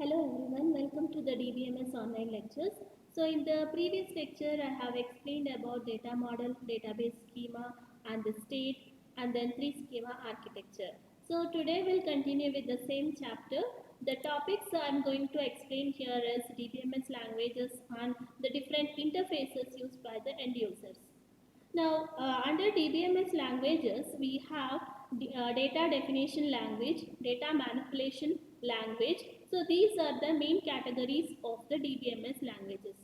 Hello everyone, welcome to the DBMS online lectures. So in the previous lecture I have explained about data model, database schema and the state and then three schema architecture. So today we'll continue with the same chapter. The topics I'm going to explain here is DBMS languages and the different interfaces used by the end users. Now, under DBMS languages, we have data definition language, data manipulation language. So, these are the main categories of the DBMS languages.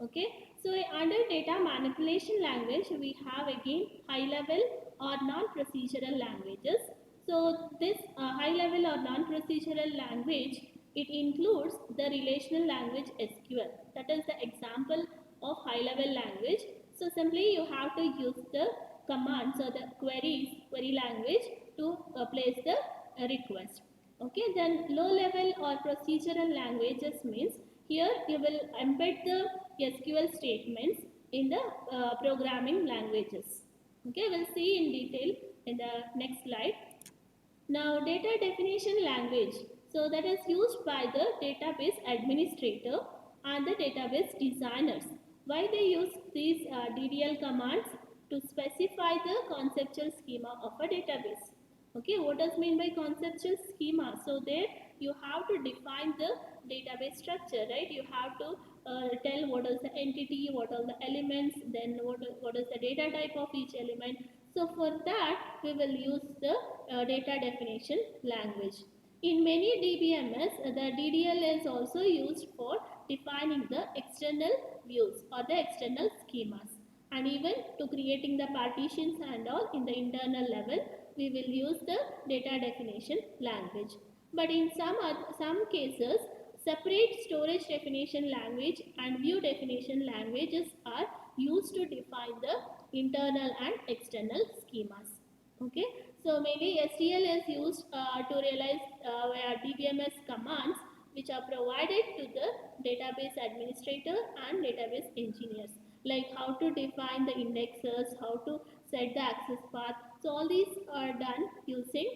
Okay, so under data manipulation language, we have again high level or non-procedural languages. So, this high level or non-procedural language, it includes the relational language SQL. That is the example of high level language. So simply you have to use the commands or the query language to place the request. Okay, then low level or procedural languages means here you will embed the SQL statements in the programming languages. Okay, we'll see in detail in the next slide. Now data definition language. So that is used by the database administrator and the database designers. Why they use these DDL commands? To specify the conceptual schema of a database. Okay, what does mean by conceptual schema? So there you have to define the database structure, right? You have to tell what is the entity, what are the elements, then what is the data type of each element. So for that we will use the data definition language. In many DBMS, the DDL is also used for defining the external views or the external schemas, and even to creating the partitions and all in the internal level we will use the data definition language. But in some cases separate storage definition language and view definition languages are used to define the internal and external schemas. Okay, so maybe STL is used to realize via DBMS commands which are provided to the database administrator and database engineers, like how to define the indexes, how to set the access path. So all these are done using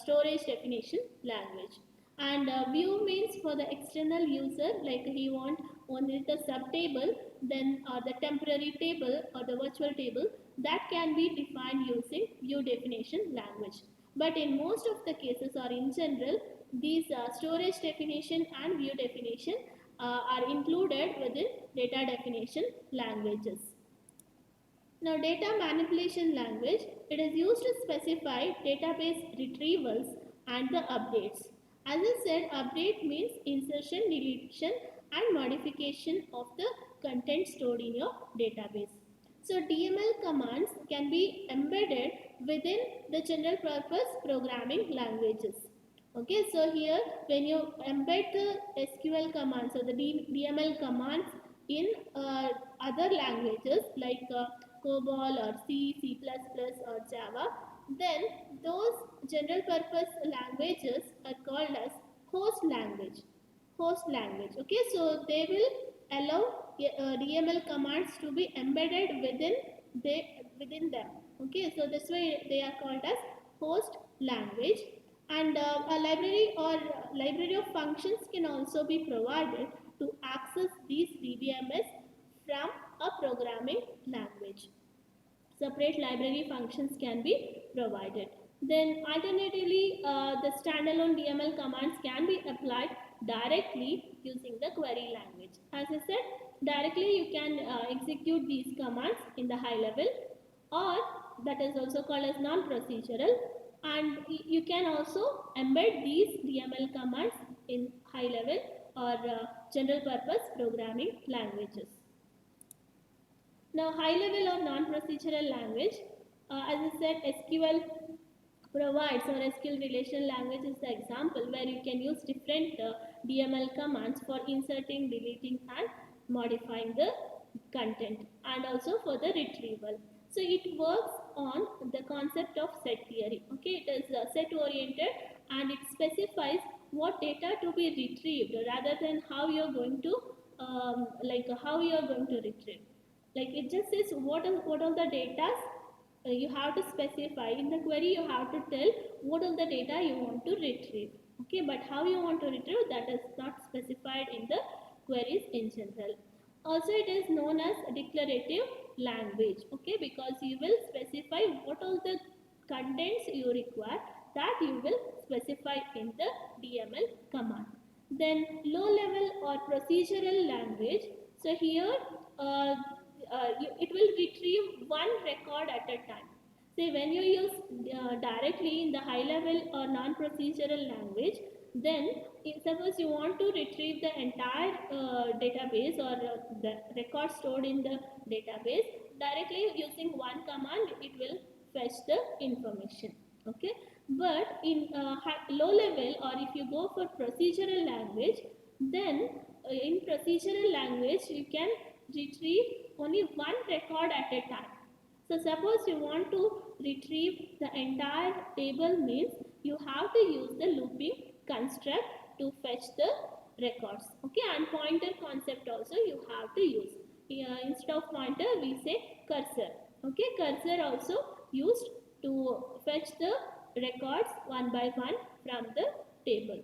storage definition language. And view means for the external user, like he want only the subtable, then the temporary table or the virtual table, that can be defined using view definition language. But in most of the cases or in general, these storage definition and view definition are included within data definition languages. Now data manipulation language, it is used to specify database retrievals and the updates. As I said, update means insertion, deletion and modification of the content stored in your database. So DML commands can be embedded within the general purpose programming languages. Okay, so here when you embed the SQL commands or the DML commands in other languages like COBOL or C, C++ or Java, then those general purpose languages are called as host language. Host language. Okay, so they will allow DML commands to be embedded within them. Okay, so this way they are called as host language. And a library or library of functions can also be provided to access these DBMS from a programming language. Separate library functions can be provided. Then alternatively, the standalone DML commands can be applied directly using the query language. As I said, directly you can execute these commands in the high level, or that is also called as non-procedural, and you can also embed these DML commands in high level or general purpose programming languages. Now high level or non-procedural language, as I said, SQL provides, or SQL relational language is the example where you can use different DML commands for inserting, deleting and modifying the content, and also for the retrieval. So it works on the concept of set theory. Okay, it is set oriented and it specifies what data to be retrieved rather than how you are going to how you are going to retrieve. Like it just says what are the data you have to specify in the query. You have to tell what are the data you want to retrieve. Okay, but how you want to retrieve, that is not specified in the queries in general. Also, it is known as declarative language. Okay, because you will specify what all the contents you require, that you will specify in the DML command. Then low level or procedural language. So here it will retrieve one record at a time. Say when you use directly in the high level or non-procedural language, then suppose you want to retrieve the entire database or the record stored in the database, directly using one command it will fetch the information. Okay, but in low level, or if you go for procedural language, then in procedural language you can retrieve only one record at a time. So suppose you want to retrieve the entire table, means you have to use the looping construct to fetch the records. Okay, and pointer concept also you have to use. Here, instead of pointer we say cursor. Okay, cursor also used to fetch the records one by one from the table.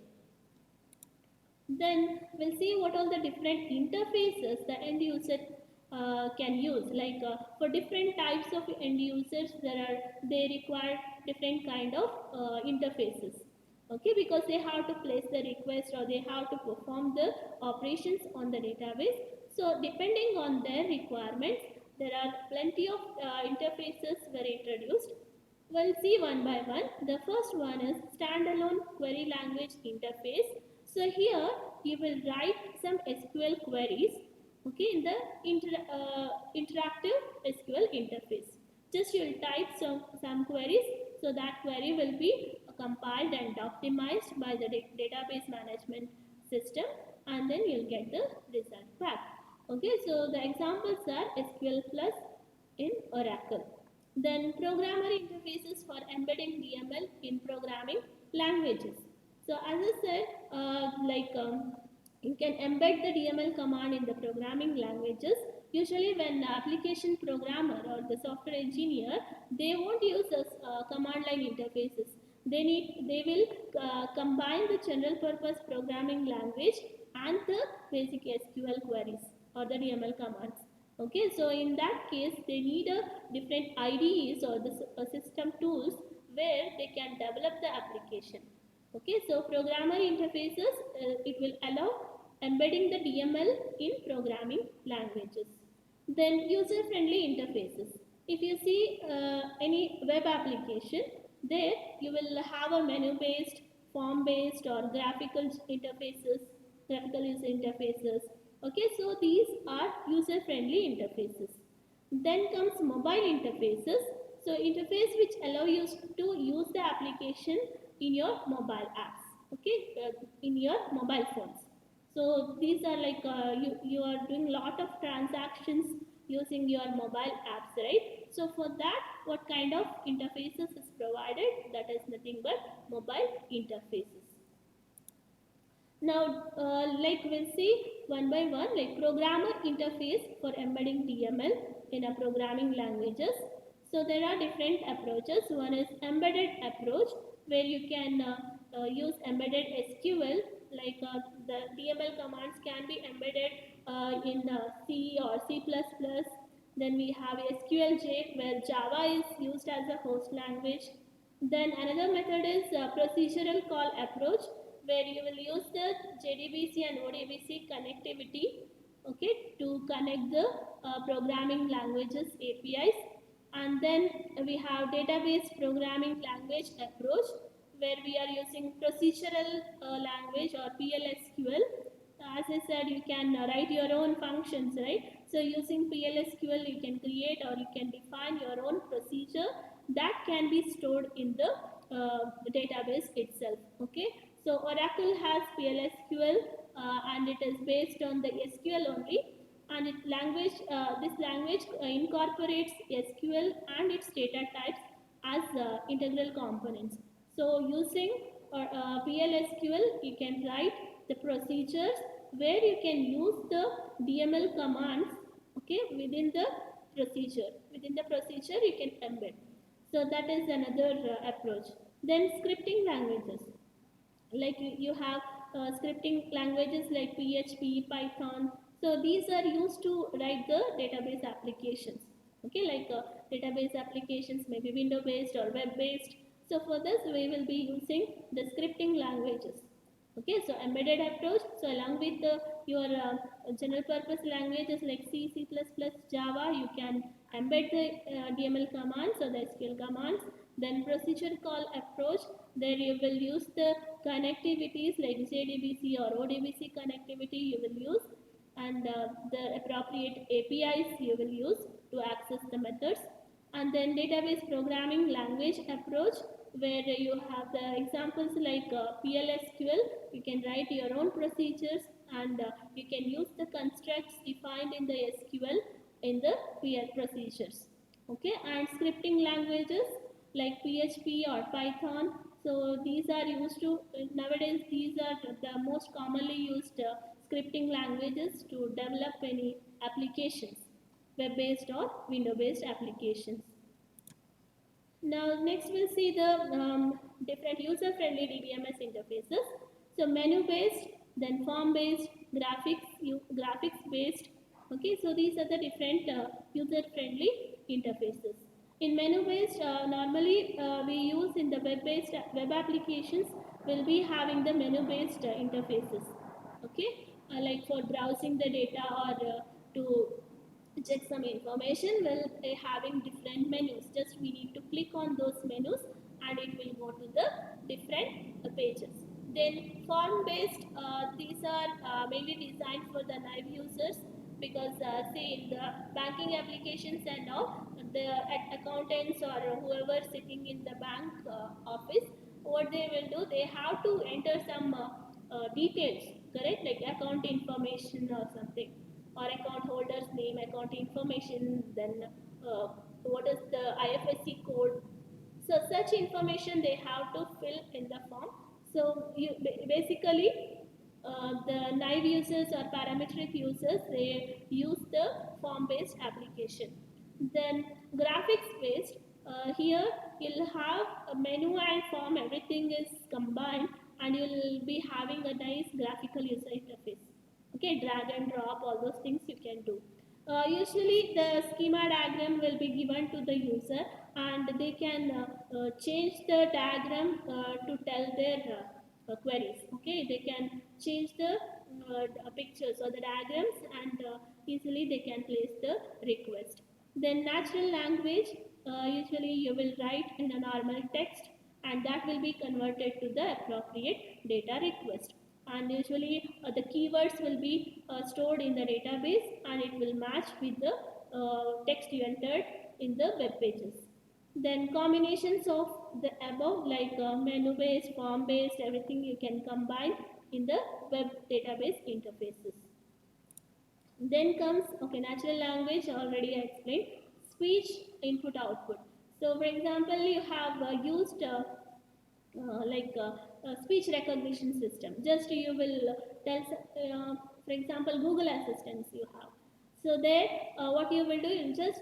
Then we'll see what all the different interfaces the end user can use. Like for different types of end users, they require different kind of interfaces. Okay, because they have to place the request or they have to perform the operations on the database. So depending on their requirements, there are plenty of interfaces were introduced. We'll see one by one. The first one is standalone query language interface. So here you will write some SQL queries, okay, in the interactive SQL interface. Just you'll type some queries, so that query will be compiled and optimized by the database management system, and then you'll get the result back. Okay, so the examples are SQL Plus in Oracle. Then programmer interfaces for embedding DML in programming languages. So as I said, you can embed the DML command in the programming languages. Usually when the application programmer or the software engineer, they won't use command line interfaces. They will combine the general purpose programming language and the basic SQL queries or the DML commands. Okay, so in that case, they need a different IDEs or the system tools where they can develop the application. Okay, so programmer interfaces, it will allow embedding the DML in programming languages. Then user-friendly interfaces. If you see any web application, there you will have a menu-based, form-based or graphical interfaces, graphical user interfaces. Okay, so these are user-friendly interfaces. Then comes mobile interfaces. So interface which allow you to use the application in your mobile apps. Okay, in your mobile phones. So these are like you are doing lot of transactions using your mobile apps, right? So for that, what kind of interfaces is provided? That is nothing but mobile interfaces. Now, like we'll see one by one, like programmer interface for embedding DML in a programming languages. So there are different approaches. One is embedded approach, where you can use embedded SQL, like the DML commands can be embedded in C or C++. Then we have SQLJ, where Java is used as a host language. Then another method is procedural call approach, where you will use the JDBC and ODBC connectivity, okay, to connect the programming languages APIs. And then we have database programming language approach, where we are using procedural language or PLSQL. As I said, you can write your own functions, right? So using PLSQL, you can create or you can define your own procedure that can be stored in the database itself. Okay, so Oracle has PLSQL and it is based on the SQL only, and this language incorporates SQL and its data types as integral components. So using PLSQL, you can write the procedures where you can use the DML commands, okay, within the procedure. Within the procedure, you can embed. So that is another approach. Then scripting languages. like you have scripting languages like PHP, Python. So these are used to write the database applications. Okay, like database applications may be window based or web based. So for this we will be using the scripting languages. Okay, so embedded approach. So along with your general purpose languages like C, C++, Java, you can embed the DML commands or the SQL commands. Then procedure call approach. There you will use the connectivities like JDBC or ODBC connectivity you will use, and the appropriate APIs you will use to access the methods. And then database programming language approach, where you have the examples like PLSQL. You can write your own procedures, and you can use the constructs defined in the SQL in the PL procedures. Okay, and scripting languages like PHP or Python. So these are used to, nowadays these are the most commonly used scripting languages to develop any applications, web based or window based applications. Now next we'll see the different user-friendly DBMS interfaces. So menu-based, then form-based, graphics-based. Okay, so these are the different user-friendly interfaces. In menu-based, normally we use in the web-based web applications, we'll be having the menu-based interfaces. Okay, like for browsing the data or to check some information, well, having different menus. Just we need to click on those menus and it will go to the different pages. Then form based, these are mainly designed for the naive users, because say in the banking applications and all, the accountants or whoever sitting in the bank office, what they will do, they have to enter some details, correct, like account information or something, or account holder's name, account information, then what is the IFSC code. So such information they have to fill in the form. So you basically the naive users or parametric users, they use the form based application. Then graphics based, here you'll have a menu and form, everything is combined, and you'll be having a nice graphical user interface. Okay, drag and drop, all those things you can do. Usually the schema diagram will be given to the user, and they can change the diagram to tell their queries. Okay, they can change the pictures or the diagrams, and easily they can place the request. Then natural language, usually you will write in a normal text, and that will be converted to the appropriate data request. And usually the keywords will be stored in the database, and it will match with the text you entered in the web pages. Then combinations of the above, like menu based, form based, everything you can combine in the web database interfaces. Then comes, okay, natural language, already I explained. Speech input output. So for example, you have used like speech recognition system. Just you will tell, for example, Google Assistants you have. So there, what you will do, you just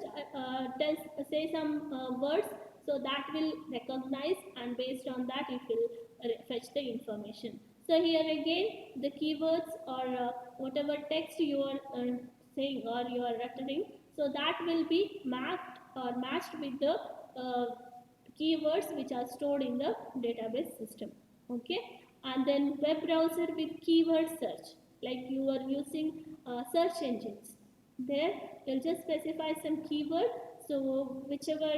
say some words, so that will recognize, and based on that it will fetch the information. So here again, the keywords or whatever text you are saying or you are uttering, so that will be mapped or matched with the keywords which are stored in the database system. Okay, and then web browser with keyword search, like you are using search engines. There you'll just specify some keyword, so whichever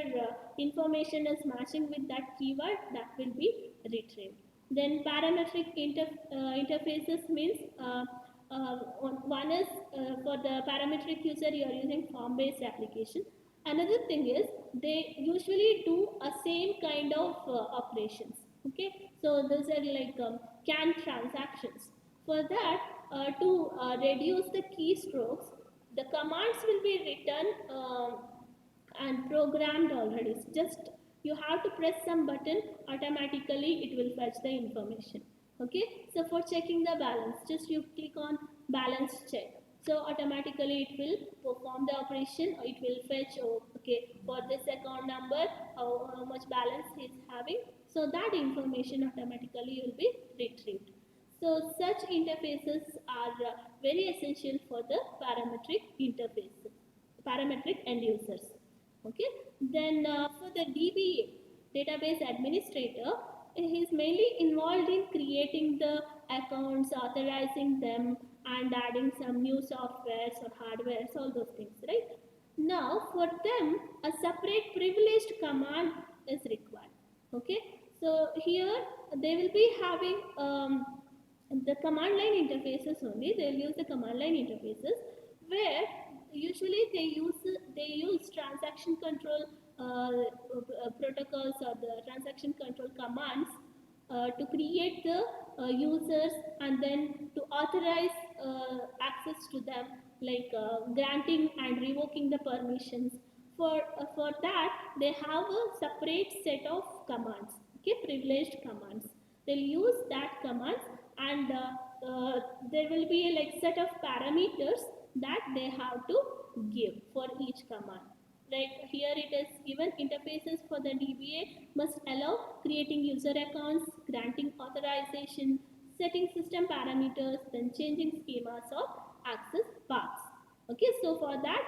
information is matching with that keyword, that will be retrieved. Then parametric interfaces means one is for the parametric user you are using form based application. Another thing is they usually do a same kind of operations. Okay, so those are like can transactions. For that, to reduce the keystrokes, the commands will be written and programmed already. Just you have to press some button, automatically it will fetch the information. Okay, so for checking the balance, just you click on balance check, so automatically it will perform the operation. It will fetch, oh, okay, for this account number how much balance he is having, So that information automatically will be retrieved. So such interfaces are very essential for the parametric interfaces, parametric end users. Okay. Then for the DBA, database administrator, he is mainly involved in creating the accounts, authorizing them, and adding some new softwares or hardwares, all those things, right? Now, for them, a separate privileged command is required. Okay, so here they will be having the command line interfaces only. They will use the command line interfaces where usually they use transaction control protocols or the transaction control commands to create the users and then to authorize access to them, like granting and revoking the permissions. For that they have a separate set of commands, okay, privileged commands. They'll use that commands, and there will be a like set of parameters that they have to give for each command. Like here it is given, interfaces for the DBA must allow creating user accounts, granting authorization, setting system parameters, then changing schemas of access paths. Okay, so for that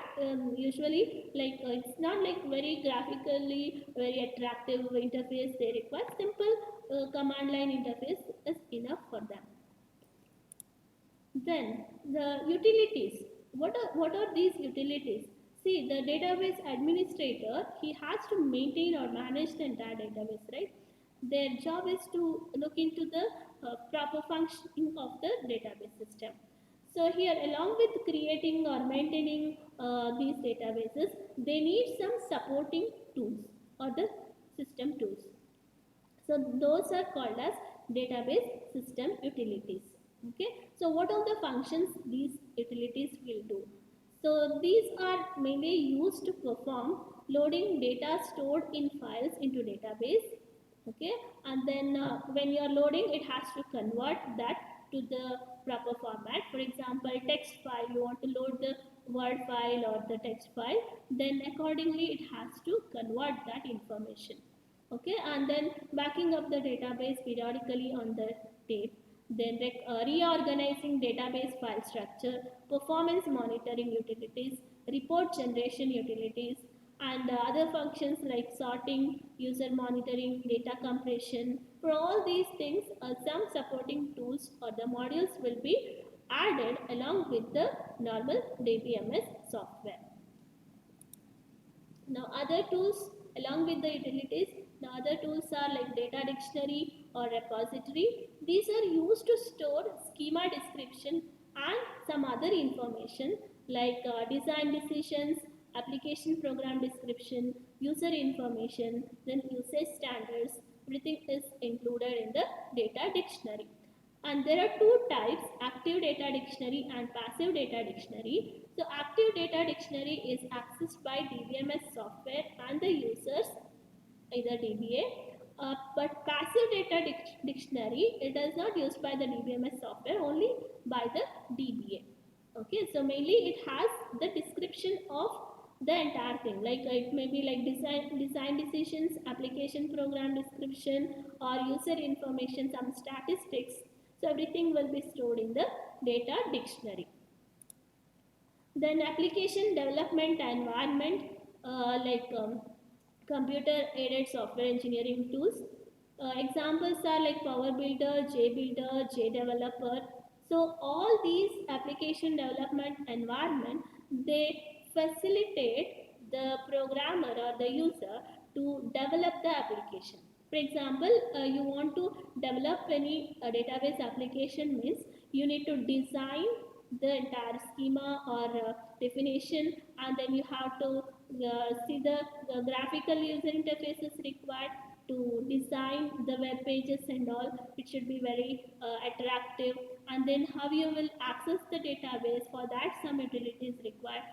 usually like it's not like very graphically very attractive interface. They require simple command line interface is enough for them. Then the utilities. What are these utilities? See, the database administrator, he has to maintain or manage the entire database, right? Their job is to look into the proper functioning of the database system. So here, along with creating or maintaining these databases, they need some supporting tools or the system tools. So those are called as database system utilities. Okay. So what are the functions these utilities will do? So these are mainly used to perform loading data stored in files into database. Okay. And then when you are loading, it has to convert that to the proper format. For example, text file, you want to load the word file or the text file, then accordingly it has to convert that information. Okay, and then backing up the database periodically on the tape, then reorganizing database file structure, performance monitoring utilities, report generation utilities, and other functions like sorting, user monitoring, data compression. For all these things, some supporting tools or the modules will be added along with the normal DBMS software. Now other tools along with the utilities, now other tools are like data dictionary or repository. These are used to store schema description and some other information like design decisions, application program description, user information, then usage standards. Everything is included in the data dictionary. And there are two types, active data dictionary and passive data dictionary. So active data dictionary is accessed by DBMS software and the users, either DBA. But passive data dictionary, it is not used by the DBMS software, only by the DBA. Okay, so mainly it has the description of the entire thing, like it may be like design decisions, application program description, or user information, some statistics. So everything will be stored in the data dictionary. Then application development environment, like computer aided software engineering tools. Examples are like Power Builder, JBuilder, JDeveloper. So all these application development environment, they facilitate the programmer or the user to develop the application. For example, you want to develop any database application, means you need to design the entire schema or definition, and then you have to see the graphical user interfaces required to design the web pages and all. It should be very attractive, and then how you will access the database, for that some utilities required.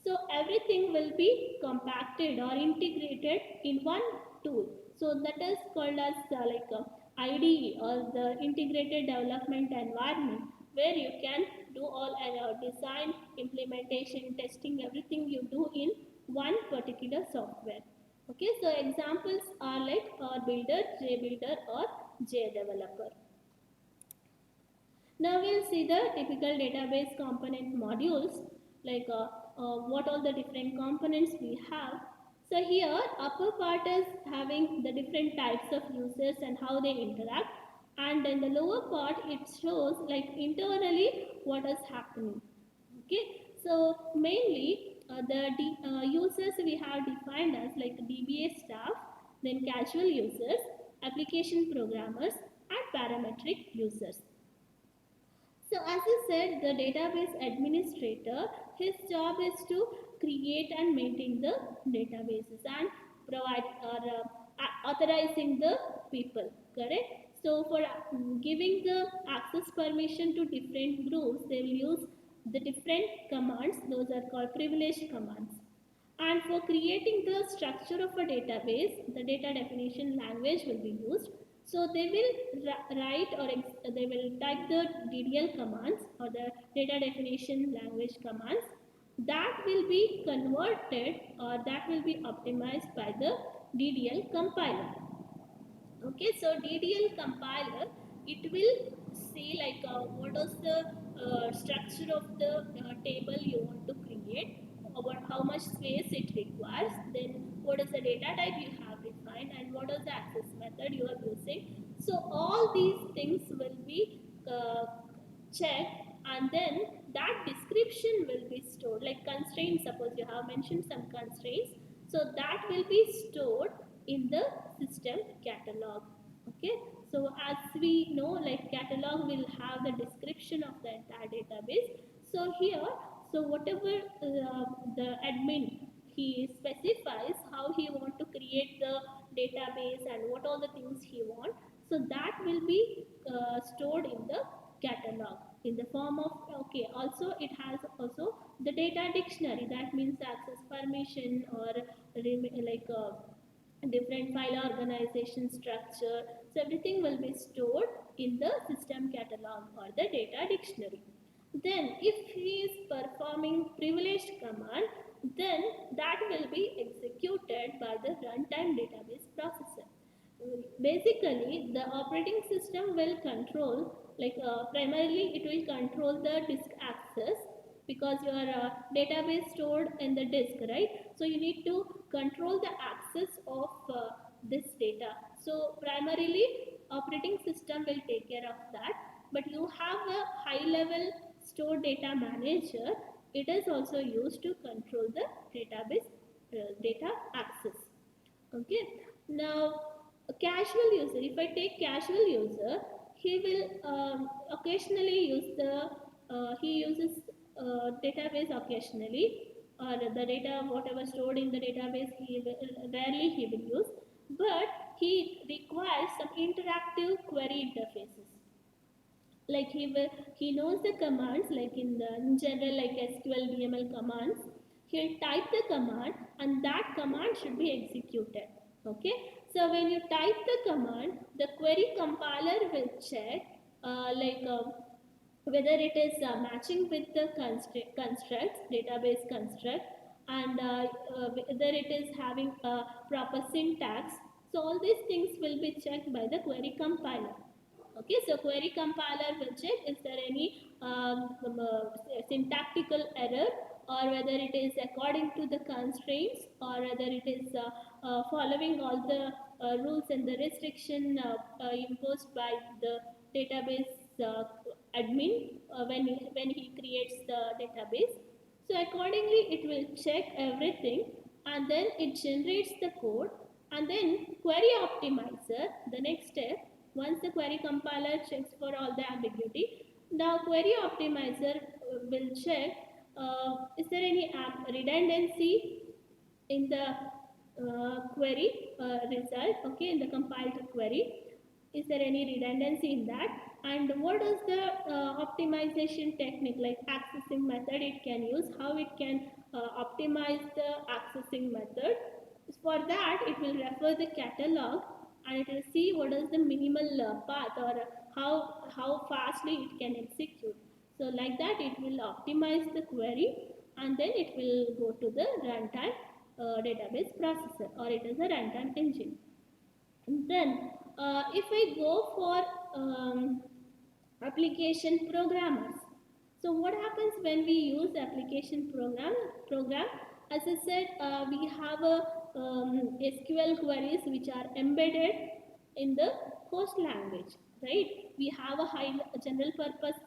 So everything will be compacted or integrated in one tool. So that is called as like IDE, or the integrated development environment, where you can do all design, implementation, testing, everything you do in one particular software. Okay, so examples are like RBuilder, JBuilder or JDeveloper. Now we'll see the typical database component modules, like what all the different components we have. So here upper part is having the different types of users and how they interact, and in the lower part it shows like internally what is happening. Okay, so mainly the users we have defined as like DBA staff, then casual users, application programmers and parametric users. So as I said, the database administrator, his job is to create and maintain the databases and provide or authorizing the people, correct? So for giving the access permission to different groups, they will use the different commands. Those are called privileged commands. And for creating the structure of a database, the data definition language will be used. So they will write or they will type the DDL commands or the data definition language commands that will be converted or that will be optimized by the DDL compiler. Okay, so DDL compiler, it will say like what is the structure of the table you want to create, about how much space it requires, then what is the data type you have defined, and what is the access method you are using. So all these things will be checked, and then that description will be stored, like constraints, suppose you have mentioned some constraints, so that will be stored in the system catalog. Okay, so as we know, like catalog will have the description of the entire database. So here, so whatever the admin, he specifies how he want to create the database and what all the things he want, so that will be stored in the catalog in the form of, okay, also it has also the data dictionary, that means access permission or like different file organization structure. So everything will be stored in the system catalog or the data dictionary. Then if he is performing privileged command, then that will be executed by the runtime database processor. Basically, the operating system will control, like primarily it will control the disk access, because your database stored in the disk, right? So you need to control the access of this data. So primarily operating system will take care of that, but you have a high level store data manager. It is also used to control the database data access. Okay, now a casual user, if I take casual user, he will occasionally use the he uses database occasionally, or the data whatever stored in the database he will, rarely he will use, but he requires some interactive query interfaces. Like he knows the commands, like in general, like SQL VML commands, he'll type the command and that command should be executed. Okay, so when you type the command, the query compiler will check whether it is matching with the constructs, database construct, and whether it is having a proper syntax. So all these things will be checked by the query compiler. Okay, so query compiler will check is there any syntactical error, or whether it is according to the constraints, or whether it is following all the rules and the restriction imposed by the database admin when he creates the database. So accordingly it will check everything, and then it generates the code, and then query optimizer, the next step, once the query compiler checks for all the ambiguity, now query optimizer will check is there any redundancy in the query result, okay, in the compiled query. Is there any redundancy in that? And what is the optimization technique, like accessing method it can use, how it can optimize the accessing method. For that, it will refer the catalog and it will see what is the minimal path, or how fastly it can execute. So like that, it will optimize the query, and then it will go to the runtime database processor, or it is a runtime engine. And then if I go for application programmers, so what happens when we use application program? As I said, we have a SQL queries which are embedded in the host language, right? We have a high general purpose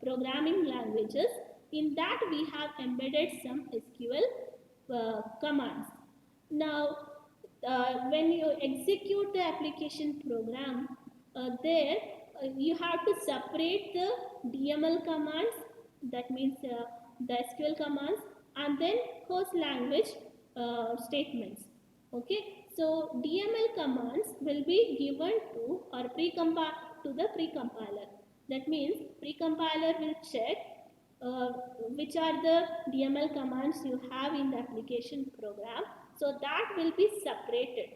programming languages. In that we have embedded some SQL commands. Now, when you execute the application program, there you have to separate the DML commands, that means the SQL commands, and then host language statements. Okay, so DML commands will be given to or to the precompiler. That means precompiler will check which are the DML commands you have in the application program. So that will be separated.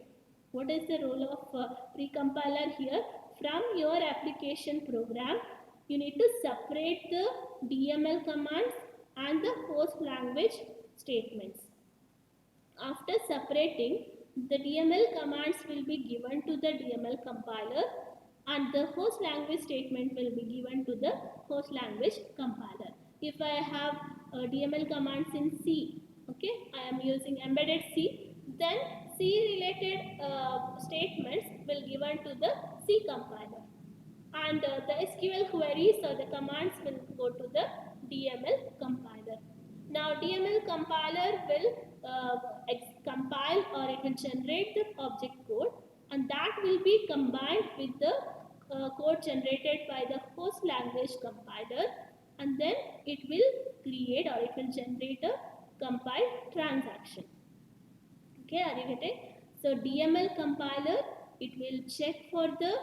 What is the role of precompiler here? From your application program, you need to separate the DML commands and the host language statements. After separating, the DML commands will be given to the DML compiler and the host language statement will be given to the host language compiler. If I have DML commands in C, okay, I am using embedded C, then C related statements will given to the C compiler, and the SQL queries or the commands will go to the DML compiler. Now DML compiler will compile, or it will generate the object code, and that will be combined with the code generated by the host language compiler, and then it will create or it will generate a compiled transaction. Okay, are you getting? So DML compiler, it will check for the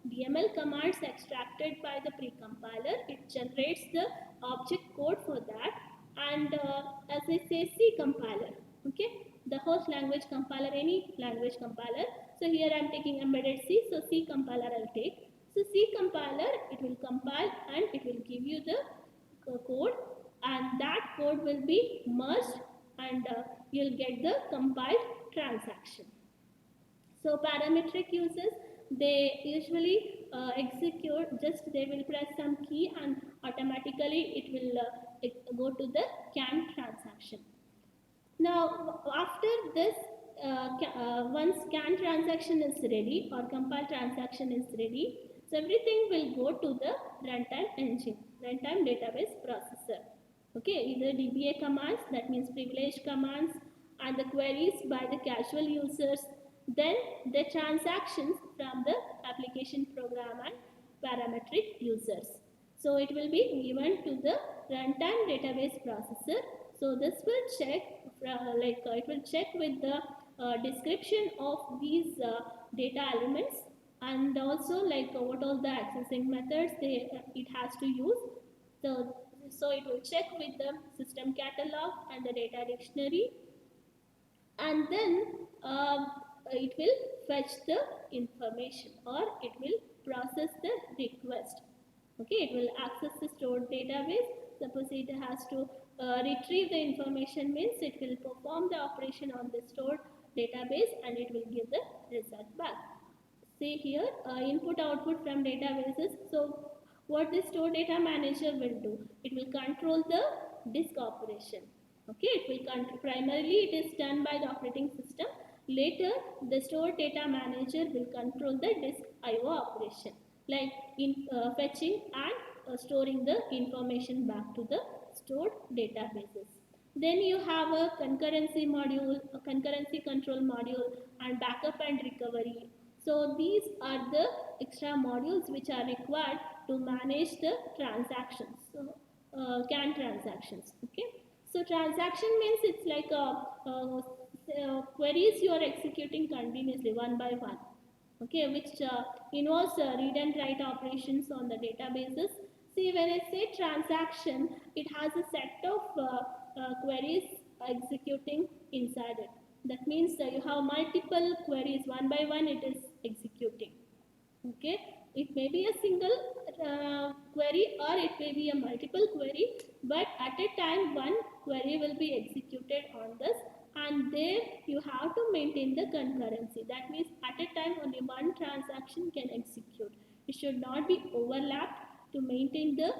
DML commands extracted by the precompiler. It generates the object code for that, and as I say, C compiler, okay, the host language compiler, any language compiler. So here I am taking embedded C, so C compiler I will take. So C compiler, it will compile and it will give you the code, and that code will be merged, and you'll get the compiled transaction. So parametric users, they usually execute, just they will press some key and automatically it will go to the CAN transaction. Now after this, once CAN transaction is ready or compile transaction is ready, so everything will go to the runtime engine, runtime database processor. Okay, either DBA commands, that means privileged commands, and the queries by the casual users, then the transactions from the application program and parametric users. So it will be given to the runtime database processor. So this will check, it will check with the description of these data elements, and also what all the accessing methods it has to use. So it will check with the system catalog and the data dictionary, and then it will fetch the information, or it will process the request. Okay, it will access the stored database. Suppose it has to retrieve the information, means it will perform the operation on the stored database and it will give the result back. See here, input output from databases. So what the store data manager will do, it will control the disk operation. Okay, it will primarily it is done by the operating system. Later the store data manager will control the disk IO operation, like in fetching and storing the information back to the stored databases. Then you have a concurrency module, a concurrency control module, and backup and recovery. So these are the extra modules which are required to manage the transactions, so CAN transactions. Okay, so transaction means it's like queries you are executing continuously one by one. Okay, which involves read and write operations on the databases. See, when I say transaction, it has a set of queries executing inside it. That means you have multiple queries, one by one it is executing. Okay, it may be a single query or it may be a multiple query, but at a time one query will be executed on this and there you have to maintain the concurrency. That means at a time only one transaction can execute. It should not be overlapped to maintain the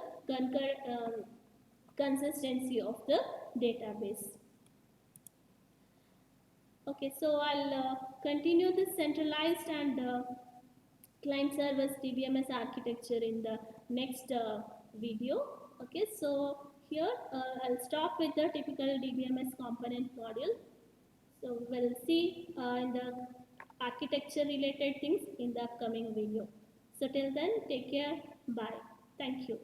consistency of the database. Okay, so I'll continue this centralized and client servers DBMS architecture in the next video. Okay, so here I'll stop with the typical DBMS component module. So we'll see in the architecture related things in the upcoming video. So till then, take care. Bye. Thank you.